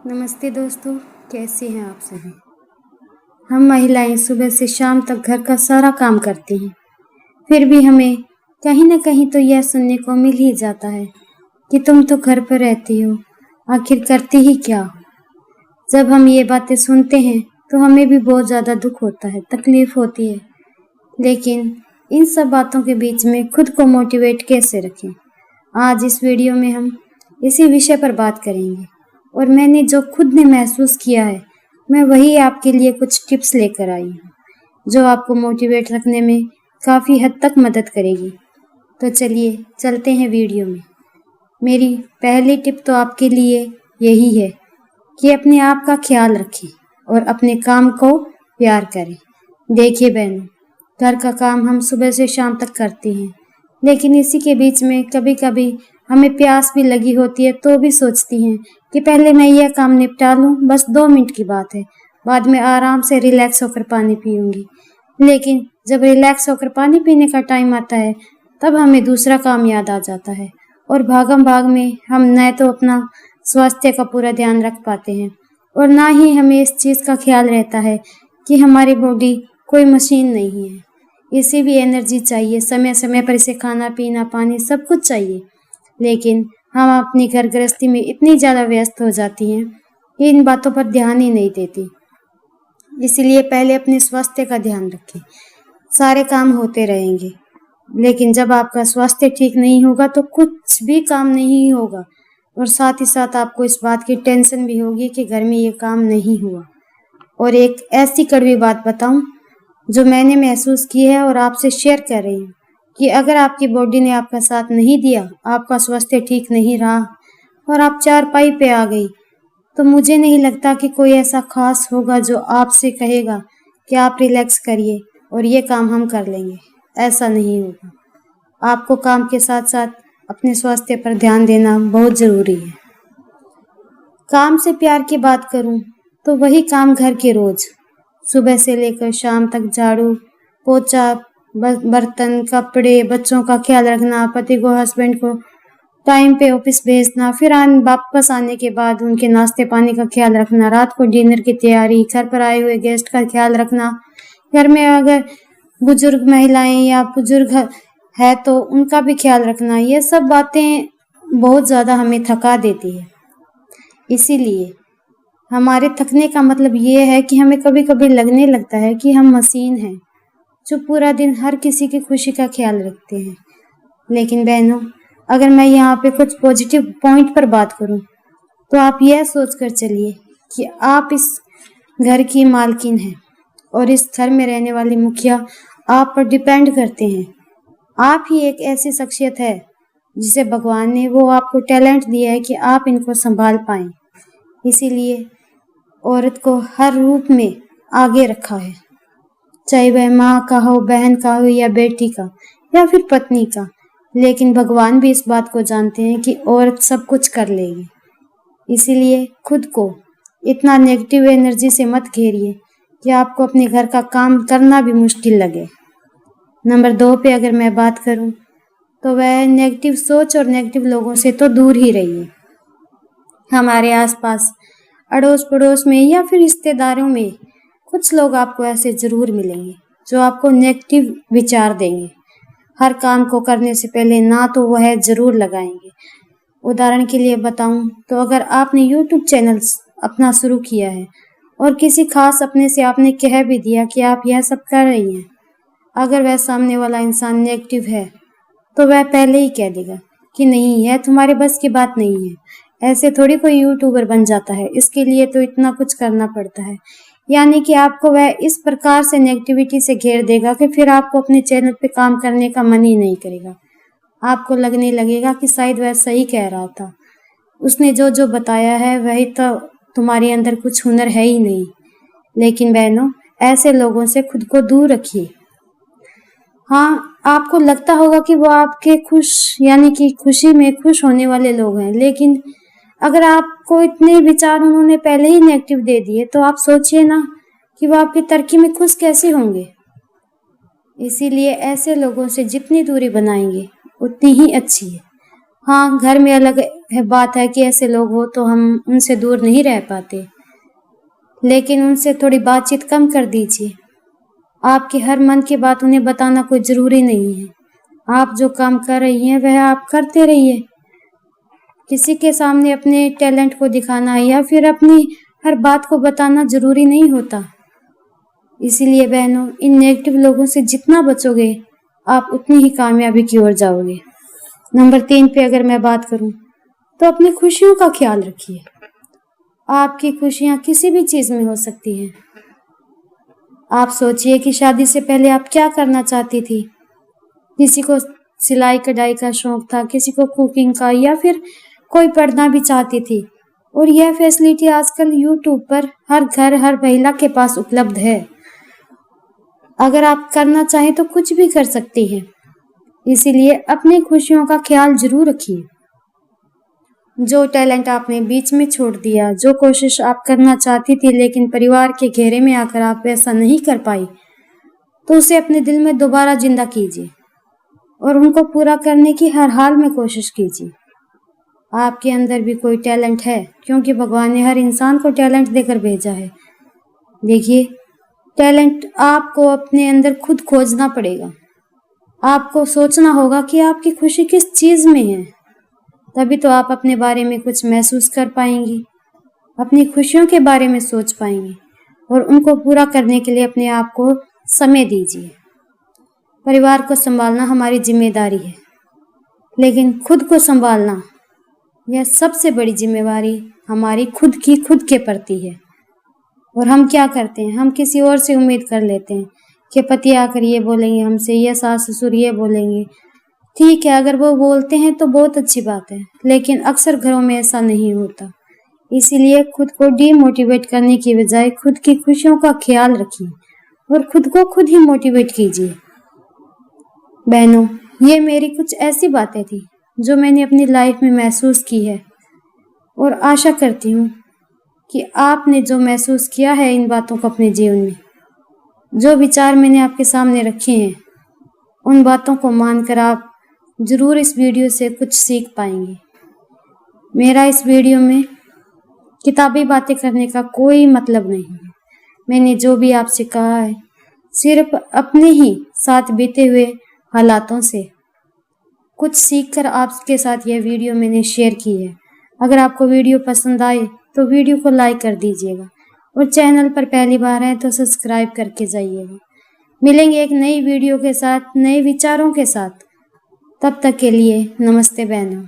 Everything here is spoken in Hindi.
नमस्ते दोस्तों, कैसे हैं आप सभी। हम महिलाएं सुबह से शाम तक घर का सारा काम करती हैं, फिर भी हमें कहीं न कहीं तो यह सुनने को मिल ही जाता है कि तुम तो घर पर रहती हो, आखिर करती ही क्या हो। जब हम ये बातें सुनते हैं तो हमें भी बहुत ज़्यादा दुख होता है, तकलीफ होती है, लेकिन इन सब बातों के बीच में खुद को मोटिवेट कैसे रखें, आज इस वीडियो में हम इसी विषय पर बात करेंगे। और मैंने जो खुद ने महसूस किया है, मैं वही आपके लिए कुछ टिप्स लेकर आई हूँ, जो आपको मोटिवेट रखने में काफ़ी हद तक मदद करेगी। तो चलिए चलते हैं वीडियो में। मेरी पहली टिप तो आपके लिए यही है कि अपने आप का ख्याल रखें और अपने काम को प्यार करें। देखिए बहनों, घर का काम हम सुबह से शाम तक करते हैं, लेकिन इसी के बीच में कभी कभी हमें प्यास भी लगी होती है तो भी सोचती हैं कि पहले मैं यह काम निपटा लूं, बस 2 मिनट की बात है, बाद में आराम से रिलैक्स होकर पानी पीऊंगी। लेकिन जब रिलैक्स होकर पानी पीने का टाइम आता है तब हमें दूसरा काम याद आ जाता है और भागम भाग में हम न तो अपना स्वास्थ्य का पूरा ध्यान रख पाते हैं और ना ही हमें इस चीज़ का ख्याल रहता है कि हमारी बॉडी कोई मशीन नहीं है, इसे भी एनर्जी चाहिए, समय समय पर इसे खाना पीना पानी सब कुछ चाहिए। लेकिन हम अपनी घर गृहस्थी में इतनी ज़्यादा व्यस्त हो जाती हैं कि इन बातों पर ध्यान ही नहीं देती। इसलिए पहले अपने स्वास्थ्य का ध्यान रखें। सारे काम होते रहेंगे, लेकिन जब आपका स्वास्थ्य ठीक नहीं होगा तो कुछ भी काम नहीं होगा और साथ ही साथ आपको इस बात की टेंशन भी होगी कि घर में ये काम नहीं हुआ। और एक ऐसी कड़वी बात बताऊं जो मैंने महसूस की है और आपसे शेयर कर रही हूँ कि अगर आपकी बॉडी ने आपका साथ नहीं दिया, आपका स्वास्थ्य ठीक नहीं रहा और आप चारपाई पे आ गई, तो मुझे नहीं लगता कि कोई ऐसा खास होगा जो आपसे कहेगा कि आप रिलैक्स करिए और ये काम हम कर लेंगे। ऐसा नहीं होगा। आपको काम के साथ साथ अपने स्वास्थ्य पर ध्यान देना बहुत ज़रूरी है। काम से प्यार की बात करूं तो वही काम घर के रोज सुबह से लेकर शाम तक झाड़ू पोछा, बर्तन, कपड़े, बच्चों का ख्याल रखना, पति को हस्बैंड को टाइम पे ऑफिस भेजना, फिर वापस आने के बाद उनके नाश्ते पानी का ख्याल रखना, रात को डिनर की तैयारी, घर पर आए हुए गेस्ट का ख्याल रखना, घर में अगर बुजुर्ग महिलाएं या बुजुर्ग है तो उनका भी ख्याल रखना। ये सब बातें बहुत ज़्यादा हमें थका देती है। इसीलिए हमारे थकने का मतलब ये है कि हमें कभी कभी लगने लगता है कि हम मशीन हैं जो पूरा दिन हर किसी की खुशी का ख्याल रखते हैं। लेकिन बहनों, अगर मैं यहाँ पे कुछ पॉजिटिव पॉइंट पर बात करूँ तो आप यह सोच कर चलिए कि आप इस घर की मालकिन हैं और इस घर में रहने वाली मुखिया आप पर डिपेंड करते हैं। आप ही एक ऐसी शख्सियत है जिसे भगवान ने वो आपको टैलेंट दिया है कि आप इनको संभाल पाएं। इसीलिए औरत को हर रूप में आगे रखा है, चाहे वह माँ का हो, बहन का हो या बेटी का या फिर पत्नी का। लेकिन भगवान भी इस बात को जानते हैं कि औरत सब कुछ कर लेगी। इसीलिए खुद को इतना नेगेटिव एनर्जी से मत घेरिए कि आपको अपने घर का काम करना भी मुश्किल लगे। नंबर 2 पे अगर मैं बात करूं तो वह नेगेटिव सोच और नेगेटिव लोगों से तो दूर ही रहिए। हमारे आसपास अड़ोस पड़ोस में या फिर रिश्तेदारों में कुछ लोग आपको ऐसे ज़रूर मिलेंगे जो आपको नेगेटिव विचार देंगे। हर काम को करने से पहले ना तो वह ज़रूर लगाएंगे। उदाहरण के लिए बताऊं तो अगर आपने यूट्यूब चैनल अपना शुरू किया है और किसी खास अपने से आपने कह भी दिया कि आप यह सब कर रही हैं, अगर वह सामने वाला इंसान नेगेटिव है तो वह पहले ही कह देगा कि नहीं, यह तुम्हारे बस की बात नहीं है, ऐसे थोड़ी कोई यूट्यूबर बन जाता है, इसके लिए तो इतना कुछ करना पड़ता है। यानी कि आपको वह इस प्रकार से नेगेटिविटी से घेर देगा कि फिर आपको अपने चैनल पे काम करने का मन ही नहीं करेगा। आपको लगने लगेगा कि शायद वह सही कह रहा था, उसने जो जो बताया है वही तो तुम्हारे अंदर कुछ हुनर है ही नहीं। लेकिन बहनों, ऐसे लोगों से खुद को दूर रखिए। हाँ, आपको लगता होगा कि वो आपके यानी कि खुशी में खुश होने वाले लोग हैं, लेकिन अगर आपको इतने विचार उन्होंने पहले ही नेगेटिव दे दिए तो आप सोचिए ना कि वो आपकी तरक्की में खुश कैसे होंगे। इसीलिए ऐसे लोगों से जितनी दूरी बनाएंगे उतनी ही अच्छी है। हाँ, घर में अलग है, बात है कि ऐसे लोग हो तो हम उनसे दूर नहीं रह पाते, लेकिन उनसे थोड़ी बातचीत कम कर दीजिए। आपकी हर मन की बात उन्हें बताना कोई ज़रूरी नहीं है। आप जो काम कर रही हैं वह आप करते रहिए। किसी के सामने अपने टैलेंट को दिखाना या फिर अपनी हर बात को बताना ज़रूरी नहीं होता। इसीलिए बहनों, इन नेगेटिव लोगों से जितना बचोगे, आप उतनी ही कामयाबी की ओर जाओगे। नंबर 3 पे अगर मैं बात करूं, तो अपनी खुशियों का ख्याल रखिए। आपकी खुशियां किसी भी चीज़ में हो सकती हैं। आप सोचिए कि शादी से पहले आप क्या करना चाहती थी। किसी को सिलाई कढ़ाई का शौक था, किसी को कुकिंग का, या फिर कोई पढ़ना भी चाहती थी। और यह फैसिलिटी आजकल यूट्यूब पर हर घर, हर महिला के पास उपलब्ध है। अगर आप करना चाहें तो कुछ भी कर सकती हैं। इसीलिए अपनी खुशियों का ख्याल जरूर रखिए। जो टैलेंट आपने बीच में छोड़ दिया, जो कोशिश आप करना चाहती थी लेकिन परिवार के घेरे में आकर आप ऐसा नहीं कर पाई, तो उसे अपने दिल में दोबारा जिंदा कीजिए और उनको पूरा करने की हर हाल में कोशिश कीजिए। आपके अंदर भी कोई टैलेंट है, क्योंकि भगवान ने हर इंसान को टैलेंट देकर भेजा है। देखिए, टैलेंट आपको अपने अंदर खुद खोजना पड़ेगा। आपको सोचना होगा कि आपकी खुशी किस चीज़ में है, तभी तो आप अपने बारे में कुछ महसूस कर पाएंगी, अपनी खुशियों के बारे में सोच पाएंगी और उनको पूरा करने के लिए अपने आप को समय दीजिए। परिवार को संभालना हमारी जिम्मेदारी है, लेकिन खुद को संभालना, यह सबसे बड़ी जिम्मेवारी हमारी खुद के प्रति है। और हम क्या करते हैं, हम किसी और से उम्मीद कर लेते हैं कि पति आकर ये बोलेंगे हमसे, या सास ससुर ये बोलेंगे। ठीक है, अगर वो बोलते हैं तो बहुत अच्छी बात है, लेकिन अक्सर घरों में ऐसा नहीं होता। इसीलिए खुद को डीमोटिवेट करने की बजाय खुद की खुशियों का ख्याल रखिए और खुद को खुद ही मोटिवेट कीजिए। बहनों, ये मेरी कुछ ऐसी बातें थी जो मैंने अपनी लाइफ में महसूस की है, और आशा करती हूँ कि आपने जो महसूस किया है इन बातों को अपने जीवन में, जो विचार मैंने आपके सामने रखे हैं, उन बातों को मानकर आप जरूर इस वीडियो से कुछ सीख पाएंगे। मेरा इस वीडियो में किताबी बातें करने का कोई मतलब नहीं है। मैंने जो भी आपसे कहा है, सिर्फ अपने ही साथ बीते हुए हालातों से कुछ सीखकर आपके साथ यह वीडियो मैंने शेयर की है। अगर आपको वीडियो पसंद आए तो वीडियो को लाइक कर दीजिएगा और चैनल पर पहली बार हैं तो सब्सक्राइब करके जाइएगा। मिलेंगे एक नई वीडियो के साथ, नए विचारों के साथ। तब तक के लिए नमस्ते बहनों।